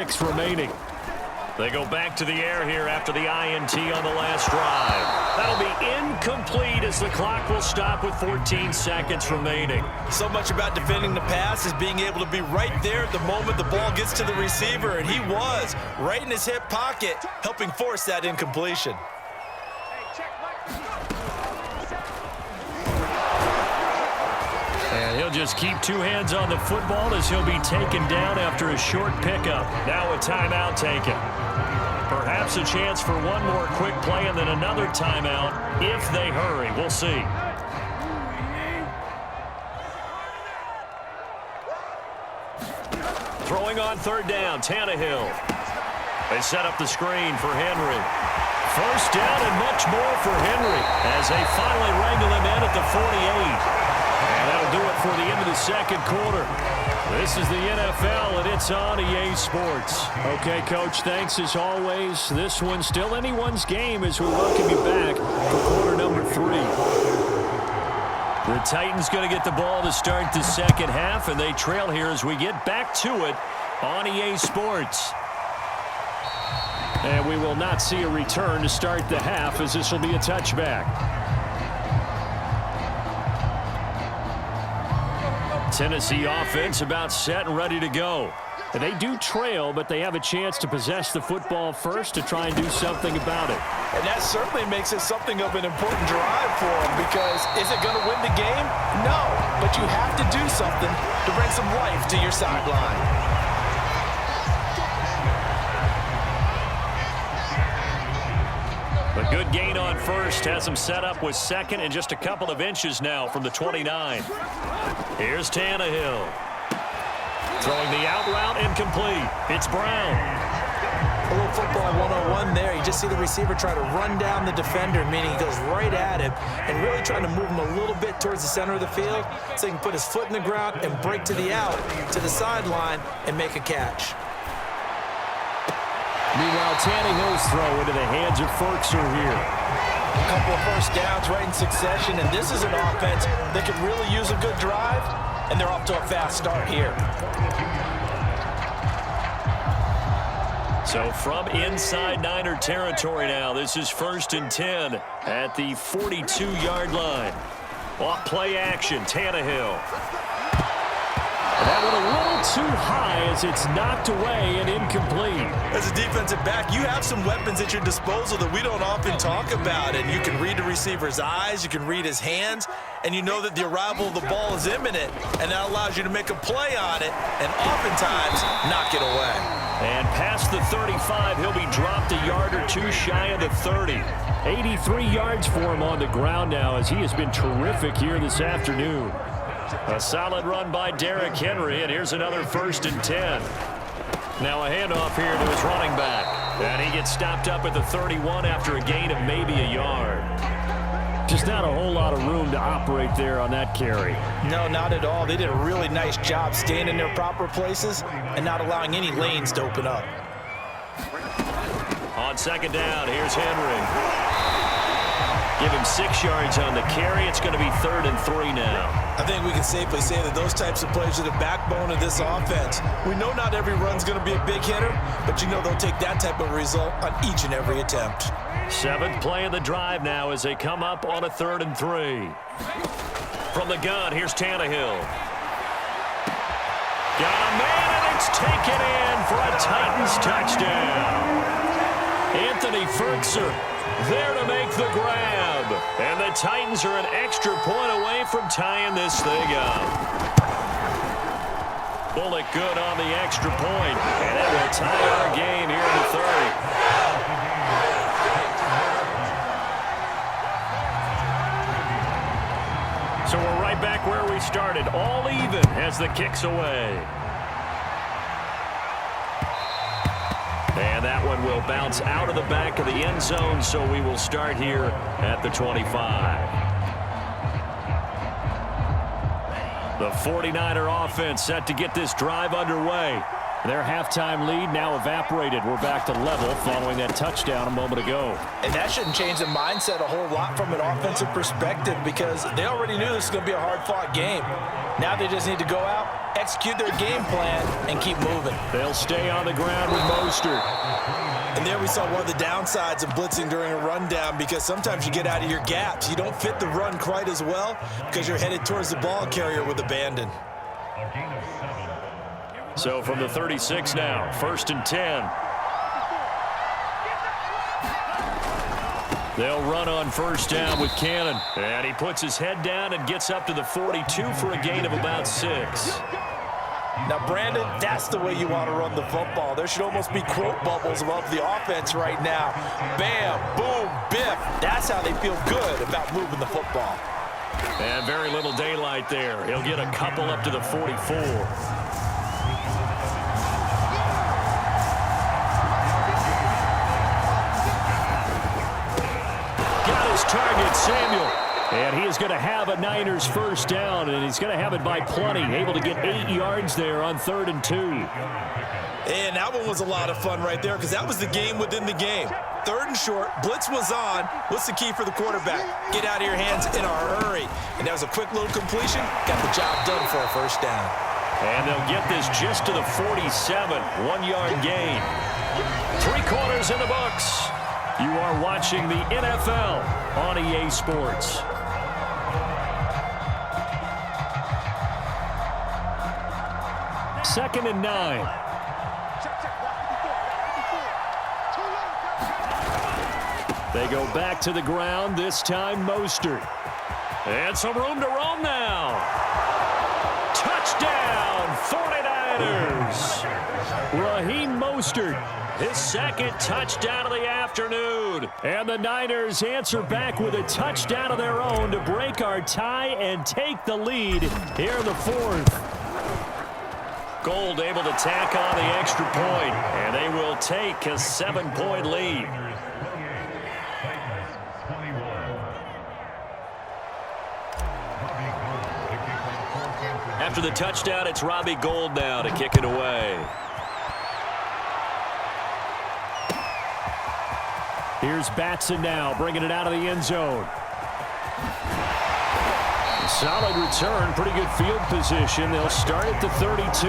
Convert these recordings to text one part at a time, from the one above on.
remaining. They go back to the air here after the INT on the last drive. That'll be incomplete as the clock will stop with 14 seconds remaining. So much about defending the pass is being able to be right there at the moment the ball gets to the receiver, and he was right in his hip pocket, helping force that incompletion. And he'll just keep two hands on the football as he'll be taken down after a short pickup. Now a timeout taken. Perhaps a chance for one more quick play and then another timeout if they hurry. We'll see. Throwing on third down, Tannehill. They set up the screen for Henry. First down and much more for Henry as they finally wrangle him in at the 48. And that'll do it for the end of the second quarter. This is the NFL, and it's on EA Sports. Okay, Coach, thanks as always. This one's still anyone's game as we welcome you back for quarter number 3. The Titans going to get the ball to start the second half, and they trail here as we get back to it on EA Sports. And we will not see a return to start the half as this will be a touchback. Tennessee offense about set and ready to go. They do trail, but they have a chance to possess the football first to try and do something about it. And that certainly makes it something of an important drive for them, because is it going to win the game? No, but you have to do something to bring some life to your sideline. A good gain on first has him set up with second and just a couple of inches now from the 29. Here's Tannehill. Throwing the out route incomplete. It's Brown. A little football 101 there. You just see the receiver try to run down the defender, meaning he goes right at him and really trying to move him a little bit towards the center of the field so he can put his foot in the ground and break to the out, to the sideline, and make a catch. Meanwhile, Tannehill's throw into the hands of Ferkser here. A couple of first downs right in succession, and this is an offense that could really use a good drive, and they're off to a fast start here. So from inside Niner territory now, this is 1st and 10 at the 42-yard line. Off play action, Tannehill. That one a little too high as it's knocked away and incomplete. As a defensive back, you have some weapons at your disposal that we don't often talk about. And you can read the receiver's eyes, you can read his hands, and you know that the arrival of the ball is imminent. And that allows you to make a play on it and oftentimes knock it away. And past the 35, he'll be dropped a yard or two shy of the 30. 83 yards for him on the ground now as he has been terrific here this afternoon. A solid run by Derrick Henry, and here's another 1st and 10. Now a handoff here to his running back. And he gets stopped up at the 31 after a gain of maybe a yard. Just not a whole lot of room to operate there on that carry. No, not at all. They did a really nice job staying in their proper places and not allowing any lanes to open up. On second down, here's Henry. Give him 6 yards on the carry. It's going to be 3rd and 3 now. I think we can safely say that those types of plays are the backbone of this offense. We know not every run's going to be a big hitter, but you know they'll take that type of result on each and every attempt. 7th play of the drive now as they come up on a 3rd and 3. From the gun, here's Tannehill. Got a man, and it's taken in for a Titans touchdown. Anthony Ferkser there to make the grab. And the Titans are an extra point away from tying this thing up. Bullock good on the extra point, and it will tie our game here in the 3rd. So we're right back where we started, all even as the kick's away. And that one will bounce out of the back of the end zone, so we will start here at the 25. The 49er offense set to get this drive underway. Their halftime lead now evaporated. We're back to level following that touchdown a moment ago. And that shouldn't change the mindset a whole lot from an offensive perspective because they already knew this was going to be a hard-fought game. Now they just need to go out, execute their game plan, and keep moving. They'll stay on the ground with Mostert. And there we saw one of the downsides of blitzing during a rundown because sometimes you get out of your gaps. You don't fit the run quite as well because you're headed towards the ball carrier with abandon. So from the 36 now, 1st and 10. They'll run on 1st down with Cannon. And he puts his head down and gets up to the 42 for a gain of about 6. Now, Brandon, that's the way you want to run the football. There should almost be quote bubbles above the offense right now. Bam, boom, biff. That's how they feel good about moving the football. And very little daylight there. He'll get a couple up to the 44. Target Samuel, and he is going to have a Niners 1st down, and he's going to have it by plenty, able to get 8 yards there on 3rd and 2. And that one was a lot of fun right there because that was the game within the game. 3rd and short, blitz was on. What's the key for the quarterback? Get out of your hands in a hurry. And that was a quick little completion, got the job done for a 1st down. And they'll get this just to the 47, 1-yard gain. 3 quarters in the books. You are watching the NFL on EA Sports. Second and 9. They go back to the ground, this time Mostert. And some room to roam now. Touchdown, 49ers. Raheem Mostert. His 2nd touchdown of the afternoon. And the Niners answer back with a touchdown of their own to break our tie and take the lead here in the 4th. Gold able to tack on the extra point, and they will take a 7-point lead. After the touchdown, it's Robbie Gould now to kick it away. Here's Batson now, bringing it out of the end zone. Solid return, pretty good field position. They'll start at the 32.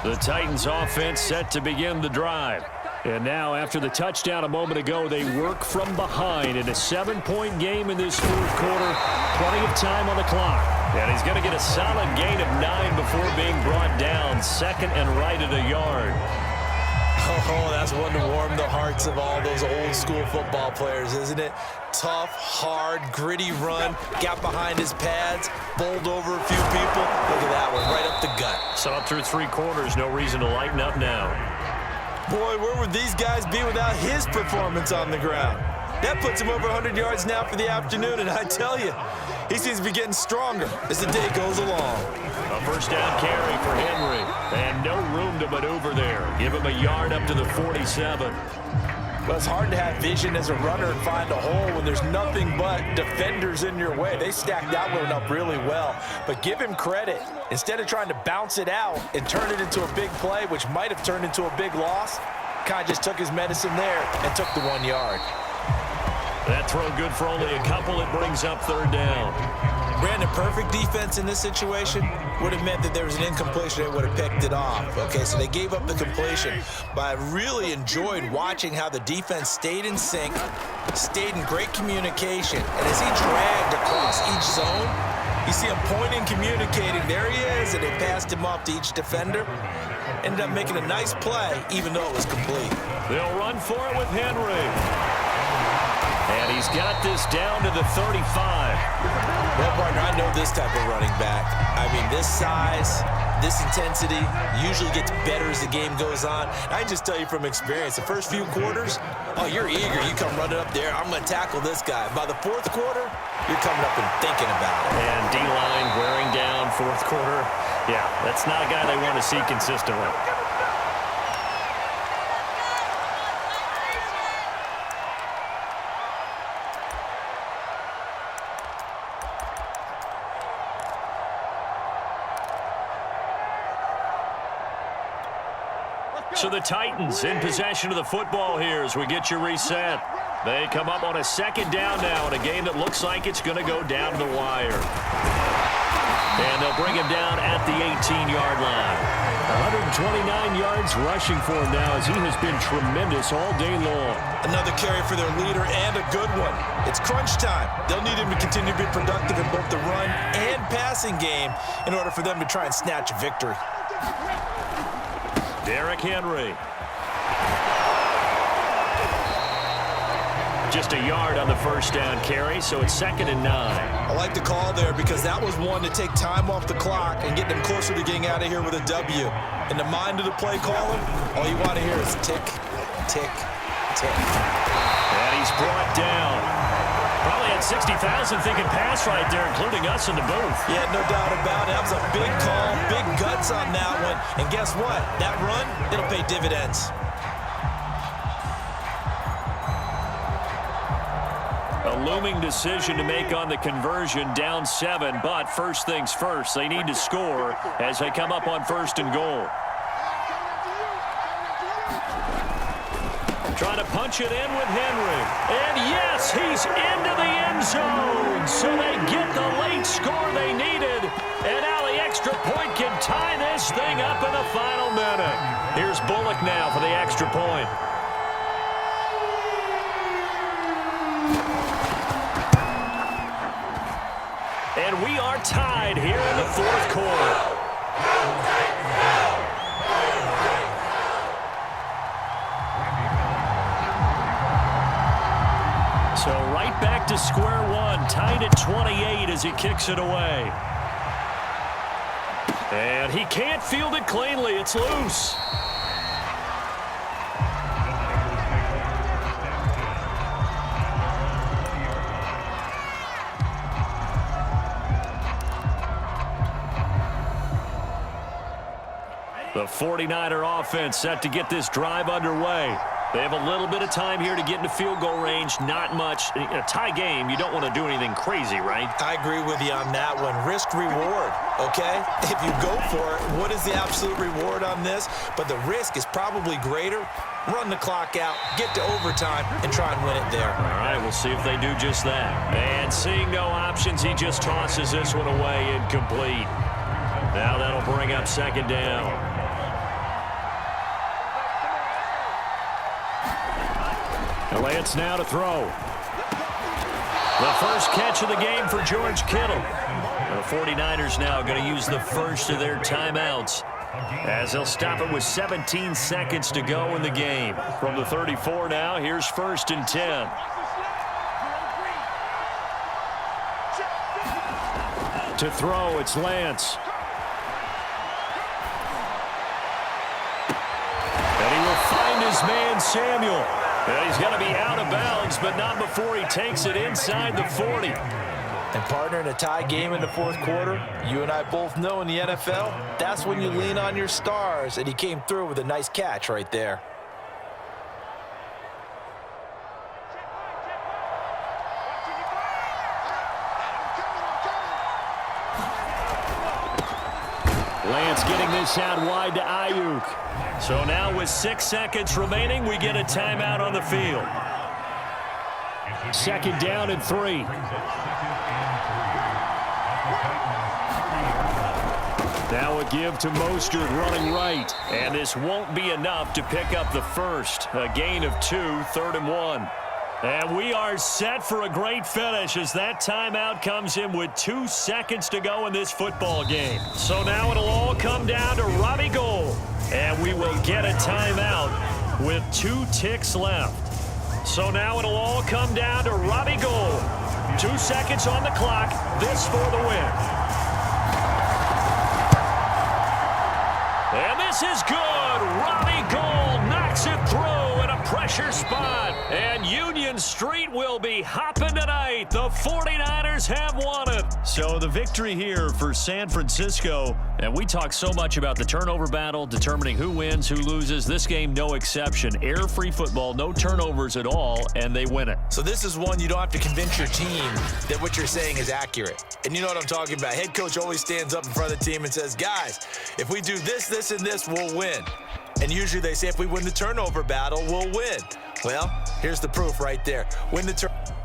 The Titans offense set to begin the drive. And now, after the touchdown a moment ago, they work from behind in a 7-point game in this 4th quarter. Plenty of time on the clock. And he's going to get a solid gain of 9 before being brought down. 2nd and right at a yard. Oh, that's one to warm the hearts of all those old-school football players, isn't it? Tough, hard, gritty run. Got behind his pads, bowled over a few people. Look at that one, right up the gut. Saw through 3 quarters. No reason to lighten up now. Boy, where would these guys be without his performance on the ground? That puts him over 100 yards now for the afternoon, and I tell you, he seems to be getting stronger as the day goes along. A 1st down carry for Henry, and no room to maneuver there. Give him a yard up to the 47. Well, it's hard to have vision as a runner and find a hole when there's nothing but defenders in your way. They stacked that one up really well. But give him credit. Instead of trying to bounce it out and turn it into a big play, which might have turned into a big loss, kind of just took his medicine there and took the 1 yard. That throw good for only a couple. It brings up 3rd down. Brandon, perfect defense in this situation would have meant that there was an incompletion. They would have picked it off. Okay, so they gave up the completion. But I really enjoyed watching how the defense stayed in sync, stayed in great communication. And as he dragged across each zone, you see him pointing, communicating. There he is, and they passed him off to each defender. Ended up making a nice play, even though it was complete. They'll run for it with Henry. And he's got this down to the 35. Well, partner, I know this type of running back. I mean, this size, this intensity usually gets better as the game goes on. I can just tell you from experience, the first few quarters, oh, you're eager. You come running up there. I'm going to tackle this guy. By the 4th quarter, you're coming up and thinking about it. And D-line wearing down 4th quarter. Yeah, that's not a guy they want to see consistently. So the Titans in possession of the football here as we get you reset. They come up on a second down now in a game that looks like it's going to go down to the wire. And they'll bring him down at the 18-yard line. 129 yards rushing for him now as he has been tremendous all day long. Another carry for their leader and a good one. It's crunch time. They'll need him to continue to be productive in both the run and passing game in order for them to try and snatch a victory. Derrick Henry. Just a yard on the first down carry, so it's 2nd and 9. I like the call there because that was one to take time off the clock and get them closer to getting out of here with a W. In the mind of the play caller, all you want to hear is tick, tick, tick. And he's brought down. Probably had 60,000 thinking pass right there, including us in the booth. Yeah, no doubt about it. That was a big call, big guts on that one. And guess what? That run, it'll pay dividends. A looming decision to make on the conversion, down 7, but first things first, they need to score as they come up on 1st and goal. Trying to punch it in with Henry. And yes, he's into the end zone. So they get the late score they needed. And now the extra point can tie this thing up in the final minute. Here's Bullock now for the extra point. And we are tied here in the 4th quarter. So right back to square one, tied at 28 as he kicks it away. And he can't field it cleanly. It's loose. The 49er offense set to get this drive underway. They have a little bit of time here to get into field goal range. Not much. In a tie game, you don't want to do anything crazy, right? I agree with you on that one. Risk reward, okay? If you go for it, what is the absolute reward on this? But the risk is probably greater. Run the clock out, get to overtime, and try and win it there. All right, we'll see if they do just that. And seeing no options, he just tosses this one away incomplete. Now that'll bring up 2nd down. Lance now to throw. The first catch of the game for George Kittle. The 49ers now going to use the first of their timeouts as they'll stop it with 17 seconds to go in the game. From the 34 now, here's 1st and 10. To throw, it's Lance. And he will find his man, Samuel. And he's going to be out of bounds, but not before he takes it inside the 40. And partner, in a tie game in the 4th quarter, you and I both know in the NFL, that's when you lean on your stars, and he came through with a nice catch right there. Lance getting this out wide to Ayuk. So now with 6 seconds remaining, we get a timeout on the field. 2nd down and 3. Now a give to Mostert running right. And this won't be enough to pick up the first. A gain of 2, 3rd and 1. And we are set for a great finish as that timeout comes in with 2 seconds to go in this football game. So now it'll all come down to Robbie Gould. And we will get a timeout with 2 ticks left. So now it'll all come down to Robbie Gould. 2 seconds on the clock. This for the win. And this is good. Robbie Gould knocks it through in a pressure spot. And Union Street will be hopping tonight. The 49ers have won it. So the victory here for San Francisco. And we talk so much about the turnover battle, determining who wins, who loses. This game, no exception. Air-free football, no turnovers at all, and they win it. So this is one you don't have to convince your team that what you're saying is accurate. And you know what I'm talking about. Head coach always stands up in front of the team and says, guys, if we do this, this, and this, we'll win. And And usually they say if we win the turnover battle, we'll win. Well, here's the proof right there. Win the turnover.